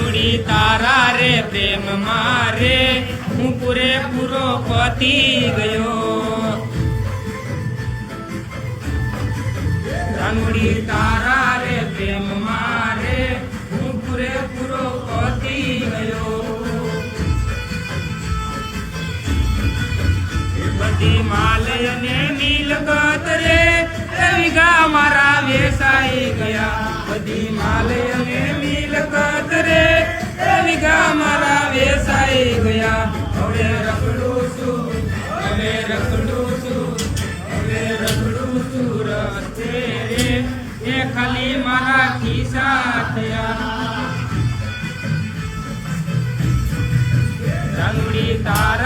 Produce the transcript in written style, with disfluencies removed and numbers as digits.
રાંગડી તારા રે પ્રેમ મારે હું પૂરેપૂરો પતી ગયો રાંગડી તારા રે પ્રેમ મારે હું પૂરેપૂરો પતી ગયો બધી માલય ને મિલકત રે વિઘા મારા વેસાઈ ગયા બધી માલય ને મિલકત રે વિઘા મારા વેસાઈ ગયા હવે રખડું છું હવે રખડું છું હવે રખડું છું રસ્તે રે એ ખાલી મારા ખિસ્સા થયા રાંગડી તારા